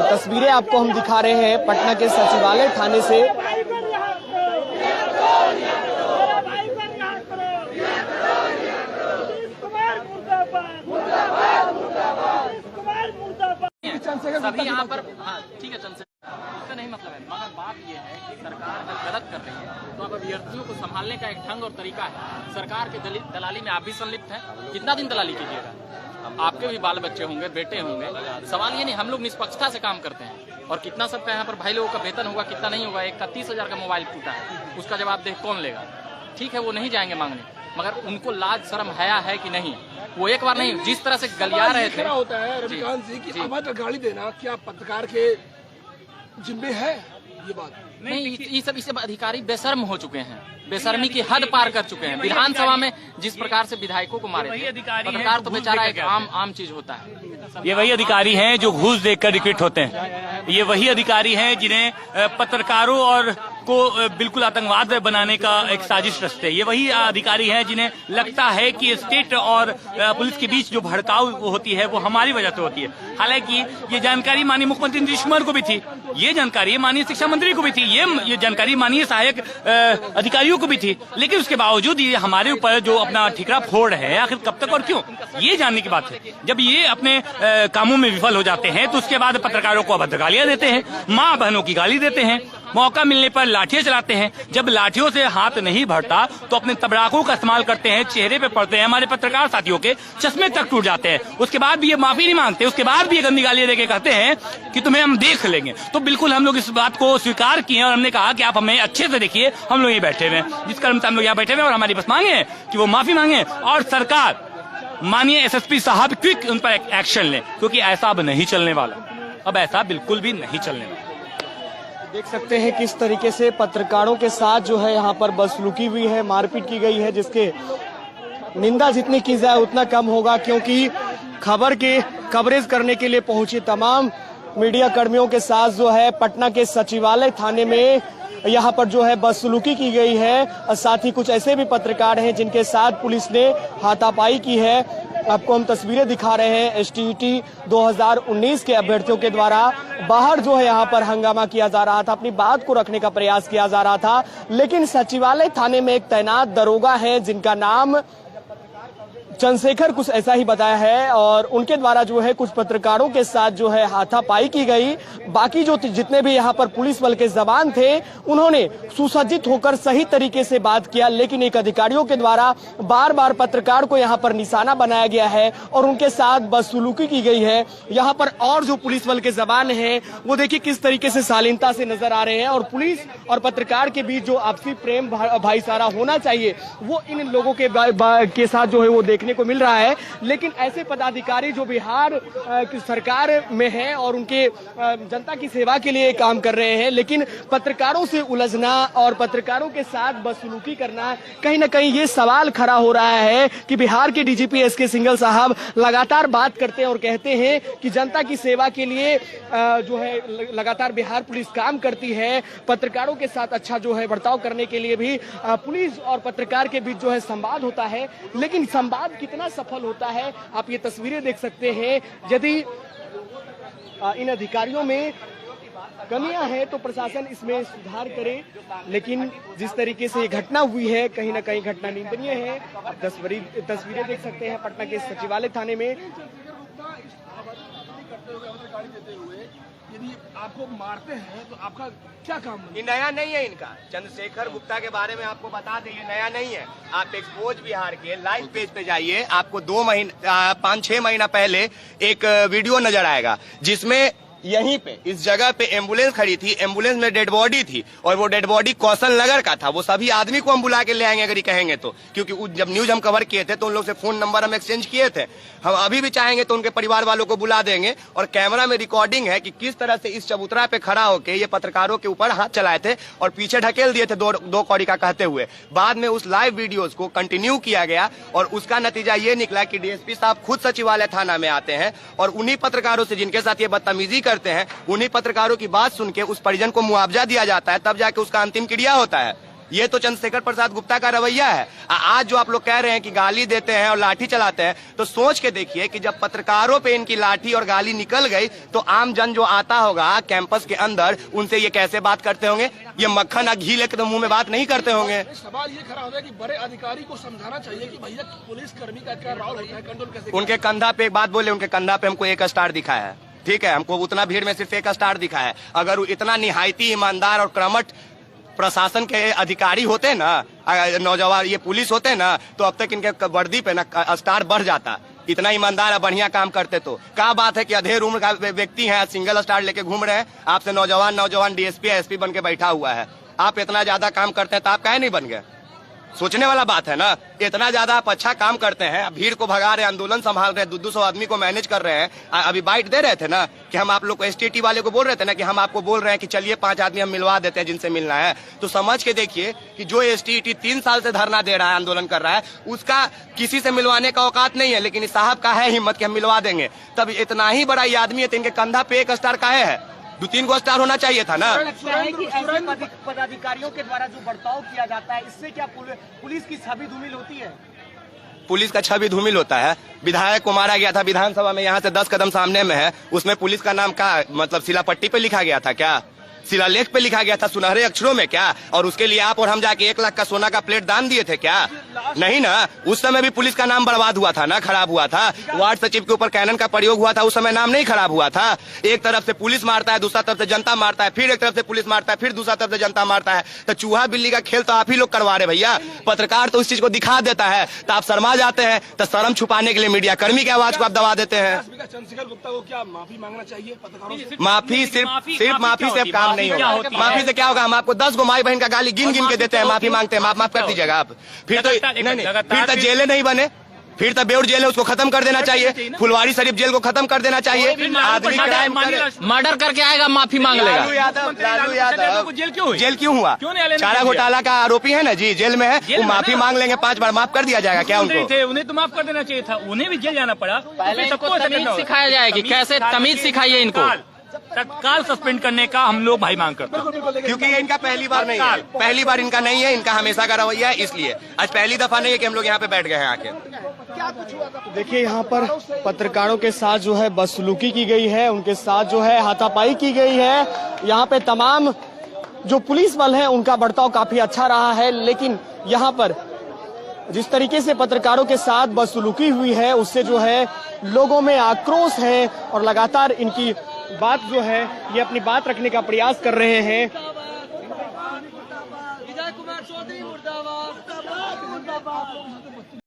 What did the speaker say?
तस्वीरें आपको हम दिखा रहे हैं पटना के सचिवालय थाने से। सभी यहाँ पर ठीक है, चंद्रशेखर का नहीं मतलब है, मगर बात यह है कि सरकार अगर गलत कर रही है तो अब अभ्यर्थियों को संभालने का एक ढंग और तरीका है। सरकार के दलाली में आप भी संलिप्त हैं, कितना दिन दलाली कीजिएगा? आपके भी बाल बच्चे होंगे, बेटे होंगे। सवाल ये नहीं, हम लोग निष्पक्षता से काम करते हैं। और कितना सबका यहाँ पर भाई लोगों का वेतन होगा, कितना नहीं होगा। एक का 30,000 का मोबाइल टूटा है, उसका जवाब देख कौन लेगा? ठीक है, वो नहीं जाएंगे मांगने, मगर उनको लाज शर्म हया है कि नहीं? वो एक बार नहीं, जिस तरह से गलिया रहे थे। होता है रविकांत जी की अभद्र गाली देना क्या पत्रकार के जिम्मे है? ये बात नहीं, ये सब अधिकारी बेशर्म हो चुके हैं, बेशर्मी की हद पार कर चुके हैं। विधानसभा में जिस प्रकार से विधायकों को मारे थे, पत्रकार तो बेचारा एक आम चीज होता है। ये वही अधिकारी हैं जो घूस देकर रिक्रूट होते हैं। ये वही अधिकारी हैं जिन्हें पत्रकारों और को बिल्कुल आतंकवाद बनाने का एक साजिश रचते हैं। ये वही अधिकारी हैं जिन्हें लगता है कि स्टेट और पुलिस के बीच जो भड़काव होती है वो हमारी वजह से होती है। हालांकि ये जानकारी माननीय मुख्यमंत्री नीतीश कुमार को भी थी, ये जानकारी माननीय शिक्षा मंत्री को भी थी, ये जानकारी माननीय सहायक अधिकारियों को भी थी, लेकिन उसके बावजूद ये हमारे ऊपर जो अपना ठिकरा फोड़ है, आखिर कब तक और क्यों, ये जानने की बात है। जब ये अपने कामों में विफल हो जाते हैं तो उसके बाद पत्रकारों को अभद्र गालियां देते हैं, माँ बहनों की गाली देते हैं, मौका मिलने पर लाठियां चलाते हैं। जब लाठियों से हाथ नहीं भरता तो अपने तबड़ाकों का इस्तेमाल करते हैं, चेहरे पे पड़ते हैं, हमारे पत्रकार साथियों के चश्मे तक टूट जाते हैं। उसके बाद भी ये माफी नहीं मांगते, उसके बाद भी ये गंदी गालियां देके कहते हैं कि तुम्हें हम देख लेंगे। तो बिल्कुल हम लोग इस बात को स्वीकार किए और हमने कहा कि आप हमें अच्छे से देखिए, हम लोग ये बैठे हुए हैं, जिस कर्म से हम लोग यहाँ बैठे हुए हैं, और हमारी बस मांगे है कि वो माफी मांगे और सरकार माननीय एसएसपी साहब क्विक उन पर एक्शन लें, क्योंकि ऐसा अब नहीं चलने वाला, अब ऐसा बिल्कुल भी नहीं चलने वाला। देख सकते हैं किस तरीके से पत्रकारों के साथ जो है यहाँ पर बदसलूकी हुई है, मारपीट की गई है, जिसके निंदा जितनी की जाए उतना कम होगा, क्योंकि खबर के कवरेज करने के लिए पहुंचे तमाम मीडिया कर्मियों के साथ जो है पटना के सचिवालय थाने में यहाँ पर जो है बदसलूकी की गई है। और साथ ही कुछ ऐसे भी पत्रकार हैं जिनके साथ पुलिस ने हाथापाई की है। आपको हम तस्वीरें दिखा रहे हैं एसटीईटी 2019 के अभ्यर्थियों के द्वारा बाहर जो है यहाँ पर हंगामा किया जा रहा था, अपनी बात को रखने का प्रयास किया जा रहा था, लेकिन सचिवालय थाने में एक तैनात दरोगा है जिनका नाम चंद्रशेखर कुछ ऐसा ही बताया है, और उनके द्वारा जो है कुछ पत्रकारों के साथ जो है हाथापाई की गई। बाकी जो जितने भी यहाँ पर पुलिस बल के जवान थे उन्होंने सुसज्जित होकर सही तरीके से बात किया, लेकिन एक अधिकारियों के द्वारा बार बार पत्रकार को यहाँ पर निशाना बनाया गया है और उनके साथ बदसलूकी की गई है। यहाँ पर और जो पुलिस बल के जवान हैं वो देखिए किस तरीके से शालीनता से नजर आ रहे हैं, और पुलिस और पत्रकार के बीच जो आपसी प्रेम भाईचारा होना चाहिए वो इन लोगों के साथ जो है वो देखने को मिल रहा है। लेकिन ऐसे पदाधिकारी जो बिहार की सरकार में हैं और उनके जनता की सेवा के लिए काम कर रहे हैं, लेकिन पत्रकारों से उलझना और पत्रकारों के साथ बदसलूकी करना, कहीं ना कहीं ये सवाल खड़ा हो रहा है कि बिहार के डीजीपी एसके सिंघल साहब लगातार बात करते हैं और कहते हैं कि जनता की सेवा के लिए जो है लगातार बिहार पुलिस काम करती है, पत्रकारों के साथ अच्छा जो है बर्ताव करने के लिए भी पुलिस और पत्रकार के बीच जो है संवाद होता है, लेकिन संवाद कितना सफल होता है आप ये तस्वीरें देख सकते हैं। यदि इन अधिकारियों में कमियां हैं तो प्रशासन इसमें सुधार करे, लेकिन जिस तरीके से ये घटना हुई है कहीं ना कहीं घटना निंदनीय है। आप तस्वीरें देख सकते हैं पटना के सचिवालय थाने में। यदि आपको मारते हैं तो आपका क्या काम? ये नया नहीं है इनका। चंद्रशेखर गुप्ता के बारे में आपको बता दें, ये नया नहीं है। आप एक्सपोज बिहार के लाइव पेज पे जाइए, आपको 5-6 महीना पहले एक वीडियो नजर आएगा जिसमें यहीं पे इस जगह पे एम्बुलेंस खड़ी थी, एम्बुलेंस में डेड बॉडी थी, और वो डेड बॉडी कौशल नगर का था। वो सभी आदमी को हम बुला के ले आएंगे अगर ये कहेंगे तो, क्योंकि जब न्यूज हम कवर किए थे तो उन लोग से फोन नंबर हम एक्सचेंज किए थे। हम अभी भी चाहेंगे तो उनके परिवार वालों को बुला देंगे, और कैमरा में रिकॉर्डिंग है कि किस तरह से इस चबूतरा पे खड़ा होके ये पत्रकारों के ऊपर हाथ चलाए थे और पीछे ढकेल दिए थे दो कौड़ी का कहते हुए। बाद में उस लाइव वीडियोज को कंटिन्यू किया गया और उसका नतीजा ये निकला कि डीएसपी साहब खुद सचिवालय थाना में आते हैं और उन्हीं पत्रकारों से जिनके साथ ये बदतमीजी करते हैं, उन्हीं पत्रकारों की बात सुन के उस परिजन को मुआवजा दिया जाता है, तब जाके उसका अंतिम क्रिया होता है। ये तो चंद्रशेखर प्रसाद गुप्ता का रवैया है। आज जो आप लोग कह रहे हैं कि गाली देते हैं और लाठी चलाते हैं, तो सोच के देखिए कि जब पत्रकारों पे इनकी लाठी और गाली निकल गई तो आम जन जो आता होगा कैंपस के अंदर, उनसे ये कैसे बात करते होंगे? ये मक्खन घी लेकर तो मुंह में बात नहीं करते होंगे। सवाल ये खड़ा होता है कि बड़े अधिकारी को समझाना चाहिए कि भैया पुलिस कर्मी का क्या रोल होता है, कंट्रोल कैसे। उनके कंधा पे एक बात बोले, उनके कंधा पे हमको 1 स्टार दिखा है, ठीक है, हमको उतना भीड़ में सिर्फ 1 स्टार दिखा है। अगर वो इतना निहायती ईमानदार और क्रमठ प्रशासन के अधिकारी होते ना, नौजवान ये पुलिस होते ना, तो अब तक इनके वर्दी पे ना स्टार बढ़ जाता। इतना ईमानदार और बढ़िया काम करते तो क्या बात है कि अधेड़ उम्र का व्यक्ति है, सिंगल स्टार लेके घूम रहे हैं, आपसे नौजवान डीएसपी एसपी बन के बैठा हुआ है। आप इतना ज्यादा काम करते हैं तो आप काहे नहीं बन गए? सोचने वाला बात है ना। इतना ज्यादा आप अच्छा काम करते हैं, भीड़ को भगा रहे हैं, आंदोलन संभाल रहे हैं, 200 आदमी को मैनेज कर रहे हैं। अभी बाइट दे रहे थे ना कि हम आप लोग को एसटीटी वाले को बोल रहे थे ना कि हम आपको बोल रहे हैं कि चलिए 5 आदमी हम मिलवा देते हैं जिनसे मिलना है। तो समझ के देखिए कि जो एसटीटी 3 साल से धरना दे रहा है, आंदोलन कर रहा है, उसका किसी से मिलवाने का औकात नहीं है, लेकिन इस साहब का है हिम्मत कि हम मिलवा देंगे। तब इतना ही बड़ा ये आदमी है तो इनके कंधा पे 1 स्टार काहे है? 2-3 स्टार होना चाहिए था ना। लगता है कि ऐसे पदाधिकारियों के द्वारा जो बर्ताव किया जाता है, इससे क्या पुलिस की छवि धूमिल होती है? पुलिस का छवि धूमिल होता है। विधायक को मारा गया था विधानसभा में, यहाँ से 10 कदम सामने में है, उसमें पुलिस का नाम का मतलब शिलापट्टी पे लिखा गया था क्या? शिलालेख पे लिखा गया था सुनहरे अक्षरों में क्या? और उसके लिए आप और हम जाके 1 लाख का सोना का प्लेट दान दिए थे क्या? नहीं ना। उस समय भी पुलिस का नाम बर्बाद हुआ था ना, खराब हुआ था। वार्ड सचिव के ऊपर कैनन का प्रयोग हुआ था, उस समय नाम नहीं खराब हुआ था। एक तरफ से पुलिस मारता है, दूसरा तरफ से जनता मारता है, फिर एक तरफ से पुलिस मारता है, फिर दूसरा तरफ से जनता मारता है। तो चूहा बिल्ली का खेल तो आप ही लोग करवा रहे भैया। पत्रकार तो उस चीज को दिखा देता है तो आप शर्मा जाते हैं, तो शर्म छुपाने के लिए मीडिया कर्मी की आवाज को आप दबा देते हैं। चंद्रशेखर गुप्ता को क्या माफी मांगना चाहिए पत्रकारों से? माफी सिर्फ माफी से काम नहीं होगा। माफी से क्या होगा? हम आपको 10 गो माई बहन का गाली गिन गिन के देते हैं, माफी मांगते हैं, माफ कर दीजिएगा आप। फिर तो नहीं, फिर तो जेलें नहीं बने, फिर तो बेउर जेल है, उसको खत्म कर देना चाहिए। फुलवारी शरीफ जेल को खत्म कर देना चाहिए। आदमी मर्डर करके आएगा, माफी मांग लेगा। लालू यादव जेल क्यों हुआ? चारा घोटाला का आरोपी है ना जी, जेल में है, वो माफी मांग लेंगे, 5 बार माफ कर दिया जाएगा क्या उनको? उन्हें तो माफ कर देना चाहिए था, उन्हें भी जेल जाना पड़ा। तमीज सिखाया जाएगी, कैसे तमीज सिखाइए इनको। तत्काल सस्पेंड करने का हम लोग भाई मांग करते हैं, क्योंकि ये इनका पहली बार नहीं है, पहली बार इनका नहीं है, इनका हमेशा का रवैया है। इसलिए आज पहली दफा नहीं है कि हम लोग यहाँ पे बैठ गए हैं आके। देखिए यहाँ पर पत्रकारों के साथ जो है बदसलूकी की गई है, उनके साथ जो है हाथापाई की गई है। यहाँ पे तमाम जो पुलिस बल है उनका बर्ताव काफी अच्छा रहा है, लेकिन यहाँ पर जिस तरीके से पत्रकारों के साथ बदसलूकी हुई है उससे जो है लोगों में आक्रोश है और लगातार इनकी बात जो है ये अपनी बात रखने का प्रयास कर रहे हैं। विजय कुमार चौधरी मुर्दाबाद।